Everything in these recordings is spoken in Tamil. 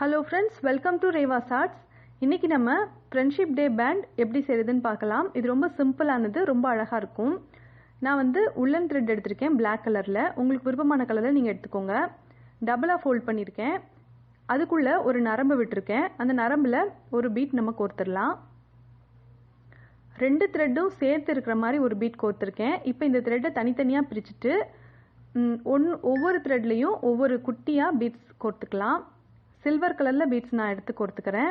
Hello friends, welcome to Revas Arts. இன்னைக்கு நம்ம ஃப்ரெண்ட்ஷிப் டே பேண்ட் எப்படி செய்யறதுன்னு பார்க்கலாம். இது ரொம்ப சிம்பிளானது, ரொம்ப அழகா இருக்கும். நான் வந்து உள்ளன் த்ரெட் எடுத்திருக்கேன் Black கலர்ல. உங்களுக்கு விருப்பமான கலர்ல நீங்க எடுத்துக்கோங்க. டபுளா ஃபோல்ட் பண்ணிருக்கேன். அதுக்குள்ள ஒரு நரம்பு விட்டுருக்கேன். அந்த நரம்புல ஒரு பீட் நம்ம கோர்த்துடலாம். ரெண்டு த்ரெட்டும் சேர்த்து இருக்கிற மாதிரி ஒரு பீட் கோர்த்துருக்கேன். இப்போ இந்த த்ரெட்டை தனித்தனியா பிரிச்சுட்டு ஒவ்வொரு த்ரெட்லையும் ஒவ்வொரு குட்டியா பீட்ஸ் கோர்த்துக்கலாம். சில்வர் கலர்ல பீட்ஸ் நான் எடுத்து கோர்த்துக்கிறேன்.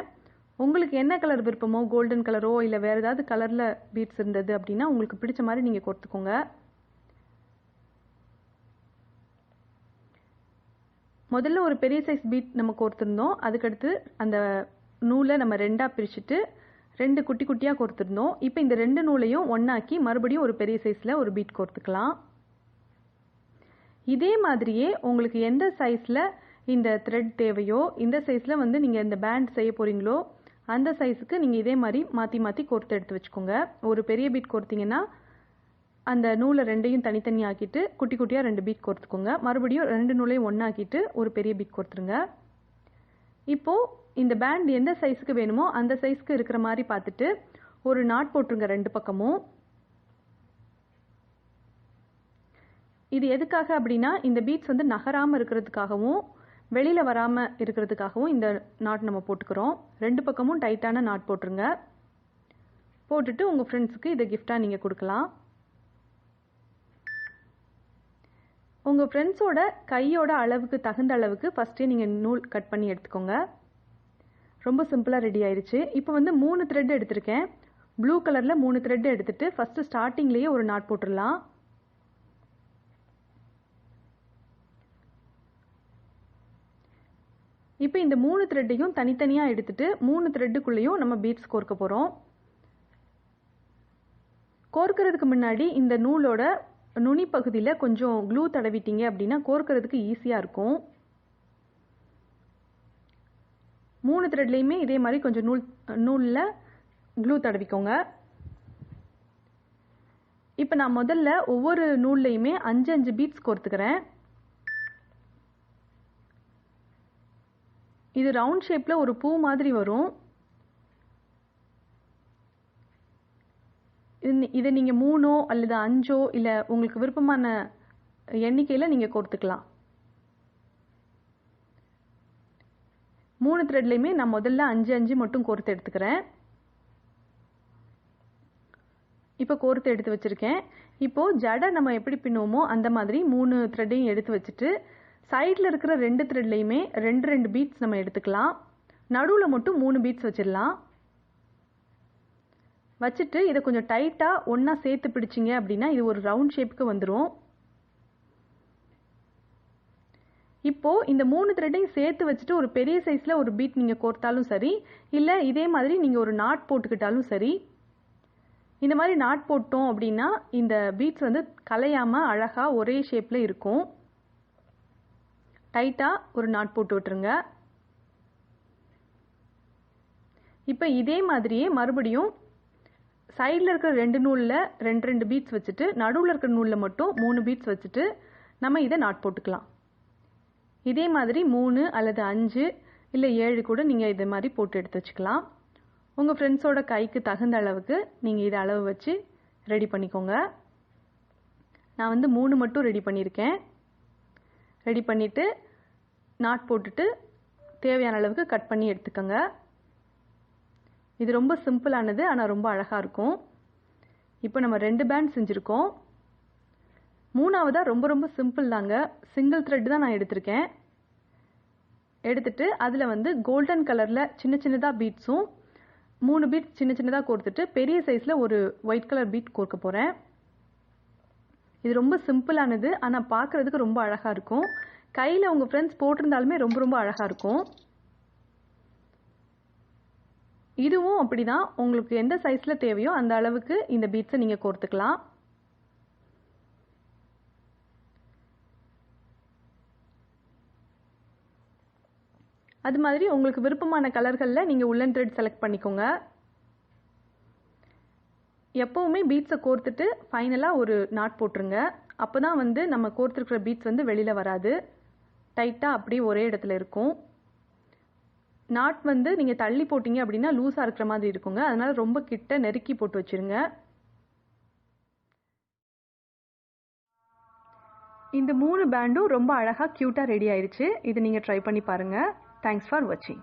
உங்களுக்கு என்ன கலர் விருப்பமோ, கோல்டன் கலரோ இல்லை வேற ஏதாவது கலர்ல பீட்ஸ் இருந்தது அப்படின்னா உங்களுக்கு பிடிச்ச மாதிரி நீங்க கோர்த்துக்கோங்க. முதல்ல ஒரு பெரிய சைஸ் பீட் நம்ம கோர்த்திருந்தோம். அதுக்கடுத்து அந்த நூலை நம்ம ரெண்டா பிரிச்சுட்டு ரெண்டு குட்டி குட்டியா கோர்த்திருந்தோம். இப்போ இந்த ரெண்டு நூலையும் ஒன்னாக்கி மறுபடியும் ஒரு பெரிய சைஸ்ல ஒரு பீட் கோர்த்துக்கலாம். இதே மாதிரியே உங்களுக்கு எந்த சைஸ்ல இந்த த்ரெட் தேவையோ, இந்த சைஸ்ல வந்து நீங்க இந்த பேண்ட் செய்ய போறீங்களோ அந்த சைஸுக்கு நீங்க இதே மாதிரி மாத்தி மாத்தி கோர்த்து எடுத்து வச்சுக்கோங்க. ஒரு பெரிய பீட் கோர்த்தீங்கன்னா அந்த நூலை ரெண்டையும் தனித்தனி ஆக்கிட்டு குட்டி குட்டியா ரெண்டு பீட் கோர்த்துக்கோங்க. மறுபடியும் ரெண்டு நூலையும் ஒன்னாக்கிட்டு ஒரு பெரிய பீட் கோர்த்துருங்க. இப்போ இந்த பேண்ட் எந்த சைஸுக்கு வேணுமோ அந்த சைஸ்க்கு இருக்கிற மாதிரி பார்த்துட்டு ஒரு நாட் போட்டுருங்க ரெண்டு பக்கமும். இது எதுக்காக அப்படின்னா இந்த பீட்ஸ் வந்து நகராம இருக்கிறதுக்காகவும் வெளியில வராம இருக்கிறதுக்காகவும் இந்த நாட் நம்ம போட்டுக்கிறோம். ரெண்டு பக்கமும் டைட்டான நாட் போட்டுருங்க. போட்டுட்டு உங்க ஃப்ரெண்ட்ஸுக்கு இதை கிஃப்டா நீங்க கொடுக்கலாம். உங்க ஃப்ரெண்ட்ஸோட கையோட அளவுக்கு தகுந்த அளவுக்கு ஃபர்ஸ்டே நீங்க நூல் கட் பண்ணி எடுத்துக்கோங்க. ரொம்ப சிம்பிளா ரெடி ஆயிருச்சு. இப்போ வந்து 3 த்ரெட் எடுத்திருக்கேன். ப்ளூ கலர்ல 3 த்ரெட் எடுத்துட்டு ஃபர்ஸ்ட் ஸ்டார்டிங்லயே ஒரு நாட் போட்டுடலாம். இப்போ இந்த 3 த்ரெட்டையும் தனித்தனியா எடுத்துட்டு 3 த்ரெட்டுக்குள்ளேயும் நம்ம பீட்ஸ் கோர்க்க போறோம். கோர்க்கிறதுக்கு முன்னாடி இந்த நூலோட நுனி பகுதியில கொஞ்சம் க்ளூ தடவிட்டீங்க அப்படின்னா கோர்க்கிறதுக்கு ஈஸியா இருக்கும். 3 த்ரெட்லயுமே இதே மாதிரி கொஞ்சம் நூல்ல க்ளூ தடவிக்கோங்க. இப்போ நான் முதல்ல ஒவ்வொரு நூல்லையுமே 5 பீட்ஸ் கோர்த்துக்கிறேன். இது ரவுண்ட் ஷேப்ல ஒரு பூ மாதிரி வரும். இதை நீங்க 3 அல்லது 5 இல்ல உங்களுக்கு விருப்பமான எண்ணிக்கையில நீங்க கோர்த்துக்கலாம். 3 த்ரெட்லயுமே நான் முதல்ல 5 மட்டும் கோர்த்து எடுத்துக்கிறேன். இப்போ கோர்த்து எடுத்து வச்சிருக்கேன். இப்போ ஜடை நம்ம எப்படி பின்னுவோமோ அந்த மாதிரி 3 த்ரெட்டையும் எடுத்து வச்சுட்டு சைட்ல இருக்கிற ரெண்டு த்ரெட்லயுமே ரெண்டு பீட்ஸ் நம்ம எடுத்துக்கலாம். நடுவுல மட்டும் 3 பீட்ஸ் வச்சிடலாம். வச்சுட்டு இதை கொஞ்சம் டைட்டா ஒன்னா சேர்த்து பிடிச்சிங்க அப்படின்னா இது ஒரு ரவுண்ட் ஷேப்புக்கு வந்துடும். இப்போ இந்த 3 த்ரெட்டையும் சேர்த்து வச்சுட்டு ஒரு பெரிய சைஸ்ல ஒரு பீட் நீங்க கோர்த்தாலும் சரி, இல்ல இதே மாதிரி நீங்க ஒரு நாட் போட்டுக்கிட்டாலும் சரி. இந்த மாதிரி நாட் போட்டோம் அப்படின்னா இந்த பீட்ஸ் வந்து கலையாம அழகா ஒரே ஷேப்ல இருக்கும். டைட்டா ஒரு நாட் போட்டு விட்டுருங்க. இப்போ இதே மாதிரியே மறுபடியும் சைடில் இருக்கிற ரெண்டு நூலில் ரெண்டு பீட்ஸ் வச்சுட்டு நடுவில் இருக்கிற நூலில் மட்டும் 3 பீட்ஸ் வச்சுட்டு நம்ம இதை நாட் போட்டுக்கலாம். இதே மாதிரி 3 அல்லது 5 இல்லை 7 கூட நீங்கள் இதே மாதிரி போட்டு எடுத்து வச்சுக்கலாம். உங்கள் ஃப்ரெண்ட்ஸோட கைக்கு தகுந்த அளவுக்கு நீங்கள் இதை அளவு வச்சு ரெடி பண்ணிக்கோங்க. நான் வந்து 3 மட்டும் ரெடி பண்ணியிருக்கேன். ரெடி பண்ணிவிட்டு நாட் போட்டுட்டு தேவையான அளவுக்கு கட் பண்ணி எடுத்துக்கோங்க. இது ரொம்ப சிம்பிளானது, ஆனால் ரொம்ப அழகாக இருக்கும். இப்போ நம்ம 2 பேண்ட் செஞ்சுருக்கோம். மூணாவதா ரொம்ப சிம்பிள் தாங்க. சிங்கிள் த்ரெட் தான் நான் எடுத்திருக்கேன். எடுத்துட்டு அதில் வந்து கோல்டன் கலரில் சின்னதாக பீட்ஸும் 3 பீட் சின்னதாக கோர்த்துட்டு பெரிய சைஸில் ஒரு ஒயிட் கலர் பீட் கோர்க்க போகிறேன். இது ரொம்ப சிம்பிளானது, ஆனால் பார்க்குறதுக்கு ரொம்ப அழகாக இருக்கும். கையில் உங்கள் ஃப்ரெண்ட்ஸ் போட்டிருந்தாலுமே ரொம்ப அழகாக இருக்கும். இதுவும் அப்படிதான். உங்களுக்கு எந்த சைஸில் தேவையோ அந்த அளவுக்கு இந்த பீட்ஸை நீங்கள் கோர்த்துக்கலாம். அது மாதிரி உங்களுக்கு விருப்பமான கலர்களில் நீங்கள் உள்ளன் த்ரெட் செலக்ட் பண்ணிக்கோங்க. எப்பவுமே பீட்ஸை கோர்த்துட்டு ஃபைனலாக ஒரு நாட் போட்டுருங்க. அப்போ தான் வந்து நம்ம கோர்த்துருக்கிற பீட்ஸ் வந்து வெளியில் வராது. டைட்டாக அப்படியே ஒரே இடத்துல இருக்கும். நாட் வந்து நீங்கள் தள்ளி போட்டிங்க அப்படின்னா லூஸாக இருக்கிற மாதிரி இருக்குங்க. அதனால் ரொம்ப கிட்ட நெருக்கி போட்டு வச்சுருங்க. இந்த 3 பேண்டும் ரொம்ப அழகாக க்யூட்டாக ரெடி ஆயிடுச்சு. இது நீங்கள் ட்ரை பண்ணி பாருங்கள். தேங்க்ஸ் ஃபார் வாட்சிங்.